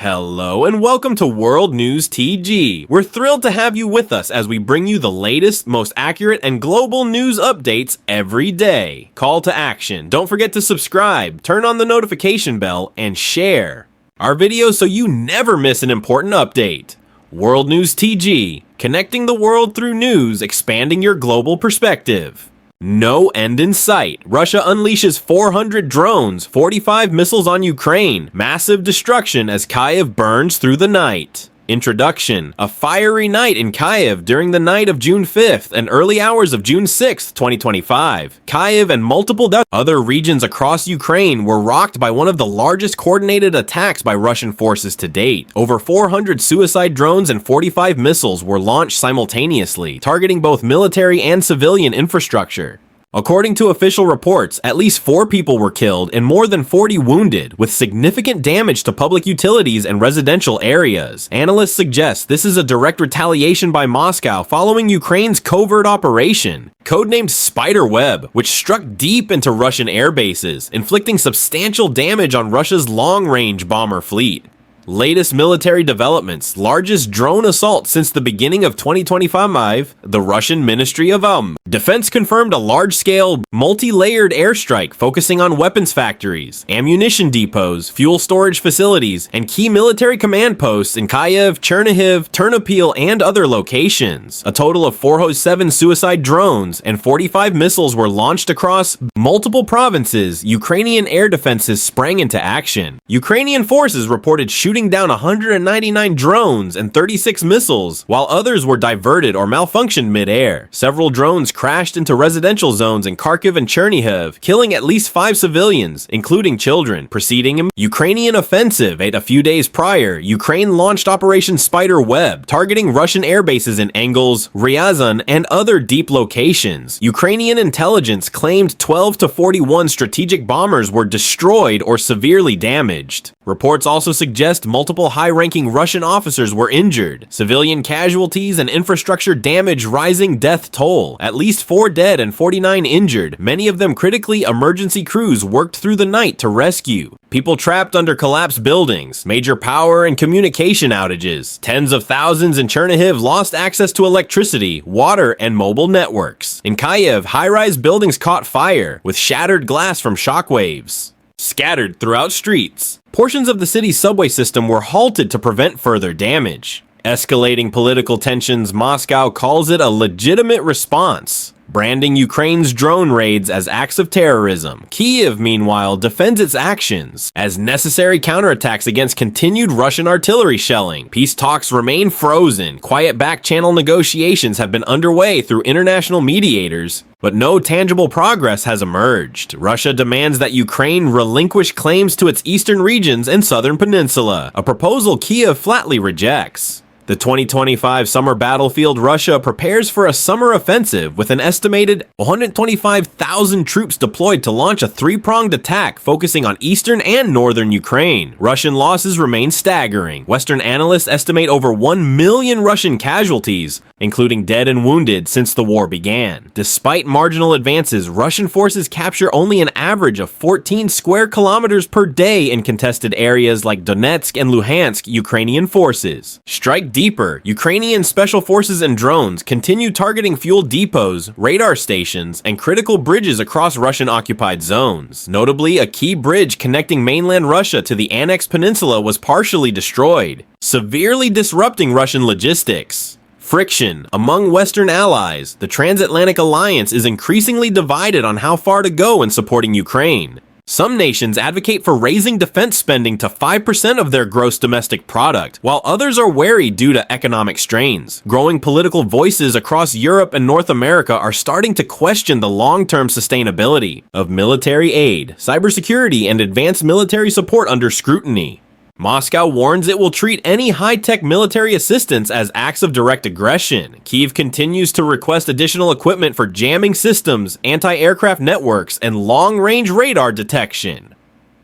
Hello and welcome to World News TG. We're thrilled to have you with us as we bring you the latest, most accurate, and global news updates every day. Call to action. Don't forget to subscribe, turn on the notification bell, and share our videos so you never miss an important update. World News TG, connecting the world through news, expanding your global perspective. No end in sight. Russia unleashes 400 drones, 45 missiles on Ukraine. Massive destruction as Kyiv burns through the night. Introduction. A fiery night in Kyiv during the night of June 5th and early hours of June 6th, 2025. Kyiv and multiple other regions across Ukraine were rocked by one of the largest coordinated attacks by Russian forces to date. Over 400 suicide drones and 45 missiles were launched simultaneously, targeting both military and civilian infrastructure. According to official reports, at least 4 people were killed and more than 40 wounded, with significant damage to public utilities and residential areas. Analysts suggest this is a direct retaliation by Moscow following Ukraine's covert operation, codenamed Spider Web, which struck deep into Russian air bases, inflicting substantial damage on Russia's long-range bomber fleet. Latest military developments, largest drone assault since the beginning of 2025, the Russian Ministry of Defense confirmed a large-scale, multi-layered airstrike focusing on weapons factories, ammunition depots, fuel storage facilities, and key military command posts in Kyiv, Chernihiv, Ternopil, and other locations. A total of 407 suicide drones and 45 missiles were launched across multiple provinces. Ukrainian air defenses sprang into action. Ukrainian forces reported shooting down 199 drones and 36 missiles, while others were diverted or malfunctioned mid-air. Several drones crashed into residential zones in Kharkiv and Chernihiv, killing at least 5 civilians, including children. Preceding a Ukrainian offensive a few days prior, Ukraine launched Operation Spider Web, targeting Russian air bases in Engels, Ryazan, and other deep locations. Ukrainian intelligence claimed 12 to 41 strategic bombers were destroyed or severely damaged. Reports also suggest multiple high-ranking Russian officers were injured. Civilian casualties and infrastructure damage rising death toll. At least 4 dead and 49 injured. Many of them critically. Emergency crews worked through the night to rescue. People trapped under collapsed buildings. Major power and communication outages. Tens of thousands in Chernihiv lost access to electricity, water, and mobile networks. In Kyiv, high-rise buildings caught fire, with shattered glass from shockwaves scattered throughout streets. Portions of the city's subway system were halted to prevent further damage. Escalating political tensions, Moscow calls it a legitimate response, branding Ukraine's drone raids as acts of terrorism. Kyiv, meanwhile, defends its actions as necessary counterattacks against continued Russian artillery shelling. Peace talks remain frozen. Quiet back-channel negotiations have been underway through international mediators, but no tangible progress has emerged. Russia demands that Ukraine relinquish claims to its eastern regions and southern peninsula, a proposal Kyiv flatly rejects. The 2025 summer battlefield, Russia prepares for a summer offensive with an estimated 125,000 troops deployed to launch a 3-pronged attack focusing on eastern and northern Ukraine. Russian losses remain staggering. Western analysts estimate over 1 million Russian casualties, including dead and wounded, since the war began. Despite marginal advances, Russian forces capture only an average of 14 square kilometers per day in contested areas like Donetsk and Luhansk. Ukrainian forces strike deeper. Ukrainian special forces and drones continue targeting fuel depots, radar stations, and critical bridges across Russian-occupied zones. Notably, a key bridge connecting mainland Russia to the annexed peninsula was partially destroyed, severely disrupting Russian logistics. Friction among Western allies. The transatlantic alliance is increasingly divided on how far to go in supporting Ukraine. Some nations advocate for raising defense spending to 5% of their gross domestic product, while others are wary due to economic strains. Growing political voices across Europe and North America are starting to question the long-term sustainability of military aid, cybersecurity, and advanced military support under scrutiny. Moscow warns it will treat any high-tech military assistance as acts of direct aggression. Kyiv continues to request additional equipment for jamming systems, anti-aircraft networks, and long-range radar detection.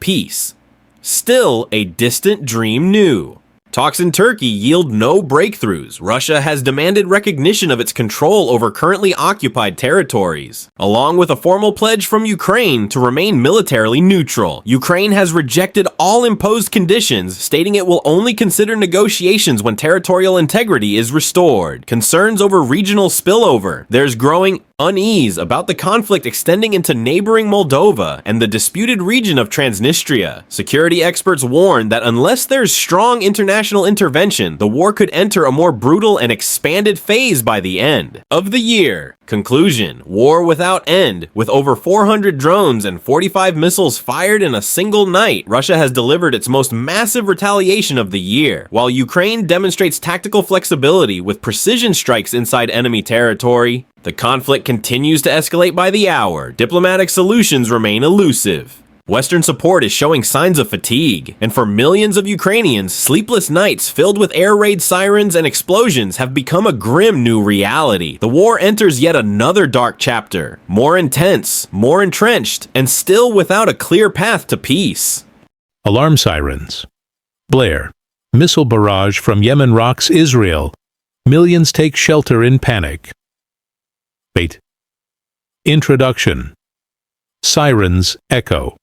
Peace. Still a distant dream new. Talks in Turkey yield no breakthroughs. Russia has demanded recognition of its control over currently occupied territories, along with a formal pledge from Ukraine to remain militarily neutral. Ukraine has rejected all imposed conditions, stating it will only consider negotiations when territorial integrity is restored. Concerns over regional spillover. There's growing unease about the conflict extending into neighboring Moldova and the disputed region of Transnistria. Security experts warn that unless there's strong international intervention, the war could enter a more brutal and expanded phase by the end of the year. Conclusion: war without end. With over 400 drones and 45 missiles fired in a single night, Russia has delivered its most massive retaliation of the year, while Ukraine demonstrates tactical flexibility with precision strikes inside enemy territory. The conflict continues to escalate by the hour. Diplomatic solutions remain elusive. Western support is showing signs of fatigue, and for millions of Ukrainians, sleepless nights filled with air raid sirens and explosions have become a grim new reality. The war enters yet another dark chapter, more intense, more entrenched, and still without a clear path to peace. Alarm sirens. Blair. Missile barrage from Yemen rocks Israel. Millions take shelter in panic. Wait. Introduction. Sirens echo.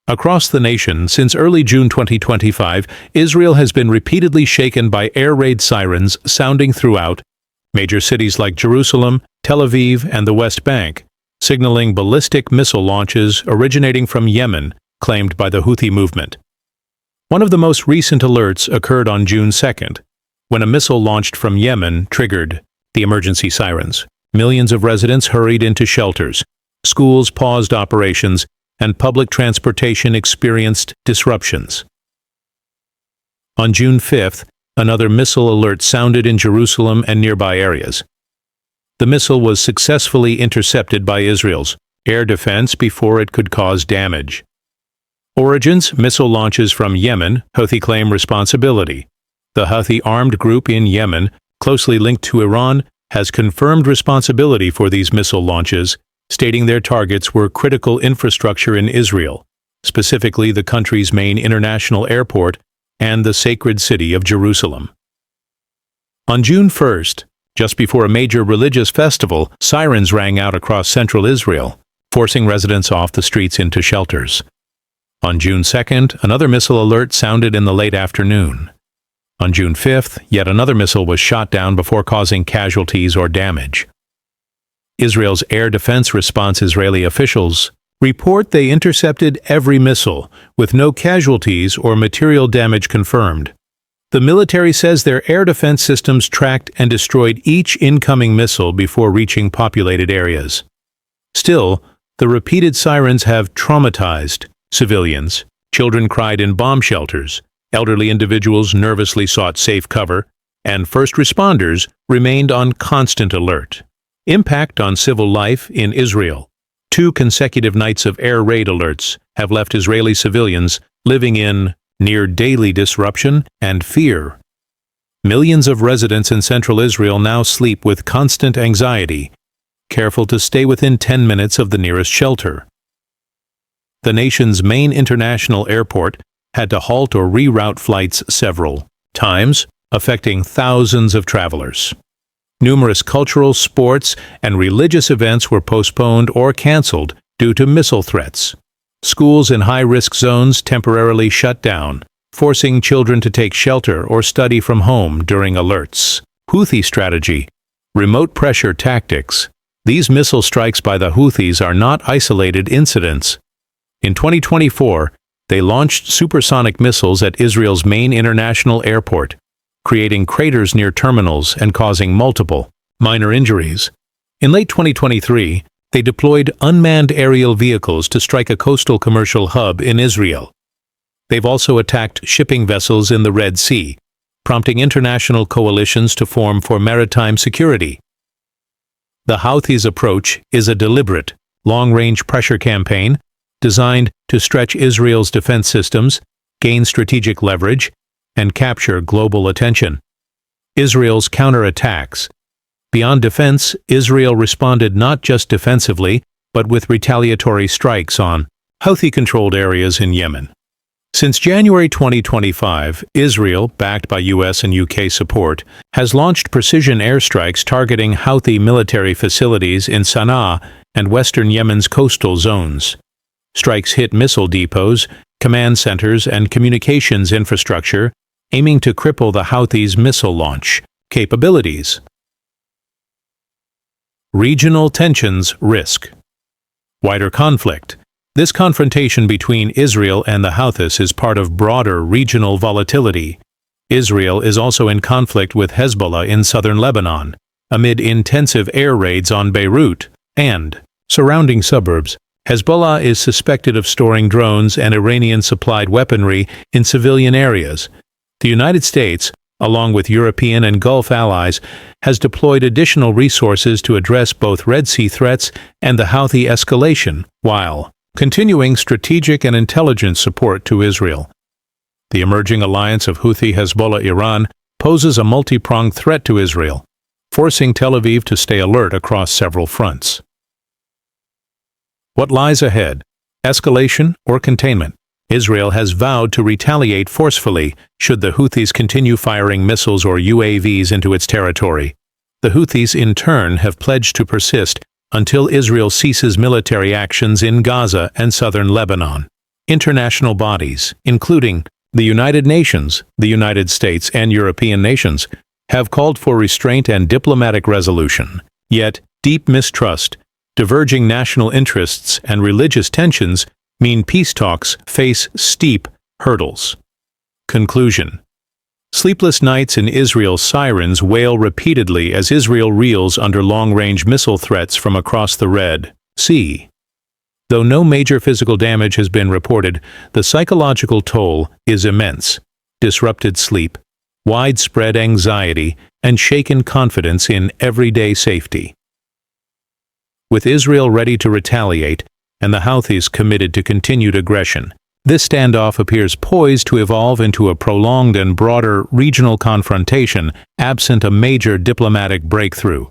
Across the nation, since early June 2025, Israel has been repeatedly shaken by air raid sirens sounding throughout major cities like Jerusalem, Tel Aviv, and the West Bank, signaling ballistic missile launches originating from Yemen, claimed by the Houthi movement. One of the most recent alerts occurred on June 2nd, when a missile launched from Yemen triggered the emergency sirens. Millions of residents hurried into shelters, schools paused operations, and public transportation experienced disruptions. On June 5th, another missile alert sounded in Jerusalem and nearby areas. The missile was successfully intercepted by Israel's air defense before it could cause damage. Origins: missile launches from Yemen. Houthi claim responsibility. The Houthi armed group in Yemen, closely linked to Iran, has confirmed responsibility for these missile launches, stating their targets were critical infrastructure in Israel, specifically the country's main international airport and the sacred city of Jerusalem. On June 1st, just before a major religious festival, sirens rang out across central Israel, forcing residents off the streets into shelters. On June 2nd, another missile alert sounded in the late afternoon. On June 5th, yet another missile was shot down before causing casualties or damage. Israel's air defense response: Israeli officials report they intercepted every missile, with no casualties or material damage confirmed. The military says their air defense systems tracked and destroyed each incoming missile before reaching populated areas. Still, the repeated sirens have traumatized civilians. Children cried in bomb shelters, elderly individuals nervously sought safe cover, and first responders remained on constant alert. Impact on civil life in Israel. 2 consecutive nights of air raid alerts have left Israeli civilians living in near daily disruption and fear. Millions of residents in central Israel now sleep with constant anxiety, careful to stay within 10 minutes of the nearest shelter. The nation's main international airport had to halt or reroute flights several times, affecting thousands of travelers. Numerous cultural, sports, and religious events were postponed or canceled due to missile threats. Schools in high-risk zones temporarily shut down, forcing children to take shelter or study from home during alerts. Houthi strategy. Remote pressure tactics. These missile strikes by the Houthis are not isolated incidents. In 2024, they launched supersonic missiles at Israel's main international airport, creating craters near terminals and causing multiple minor injuries. In late 2023, they deployed unmanned aerial vehicles to strike a coastal commercial hub in Israel. They've also attacked shipping vessels in the Red Sea, prompting international coalitions to form for maritime security. The Houthis' approach is a deliberate, long-range pressure campaign designed to stretch Israel's defense systems, gain strategic leverage, and capture global attention. Israel's counterattacks. Beyond defense, Israel responded not just defensively, but with retaliatory strikes on Houthi-controlled areas in Yemen. Since January 2025, Israel, backed by US and UK support, has launched precision airstrikes targeting Houthi military facilities in Sana'a and western Yemen's coastal zones. Strikes hit missile depots, command centers, and communications infrastructure, aiming to cripple the Houthis' missile launch capabilities. Regional tensions risk. Wider conflict. This confrontation between Israel and the Houthis is part of broader regional volatility. Israel is also in conflict with Hezbollah in southern Lebanon, amid intensive air raids on Beirut and surrounding suburbs. Hezbollah is suspected of storing drones and Iranian-supplied weaponry in civilian areas. The United States, along with European and Gulf allies, has deployed additional resources to address both Red Sea threats and the Houthi escalation, while continuing strategic and intelligence support to Israel. The emerging alliance of Houthi-Hezbollah-Iran poses a multi-pronged threat to Israel, forcing Tel Aviv to stay alert across several fronts. What lies ahead? Escalation or containment? Israel has vowed to retaliate forcefully should the Houthis continue firing missiles or UAVs into its territory. The Houthis, in turn, have pledged to persist until Israel ceases military actions in Gaza and southern Lebanon. International bodies, including the United Nations, the United States, and European nations, have called for restraint and diplomatic resolution. Yet, deep mistrust, diverging national interests, and religious tensions mean peace talks face steep hurdles. Conclusion. Sleepless nights in Israel's sirens wail repeatedly as Israel reels under long-range missile threats from across the Red Sea. Though no major physical damage has been reported, the psychological toll is immense. Disrupted sleep, widespread anxiety, and shaken confidence in everyday safety. With Israel ready to retaliate and the Houthis committed to continued aggression, this standoff appears poised to evolve into a prolonged and broader regional confrontation, absent a major diplomatic breakthrough.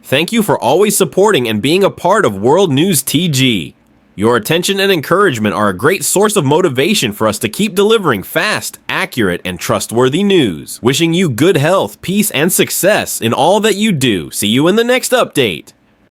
Thank you for always supporting and being a part of World News TG. Your attention and encouragement are a great source of motivation for us to keep delivering fast, accurate, and trustworthy news. Wishing you good health, peace, and success in all that you do. See you in the next update.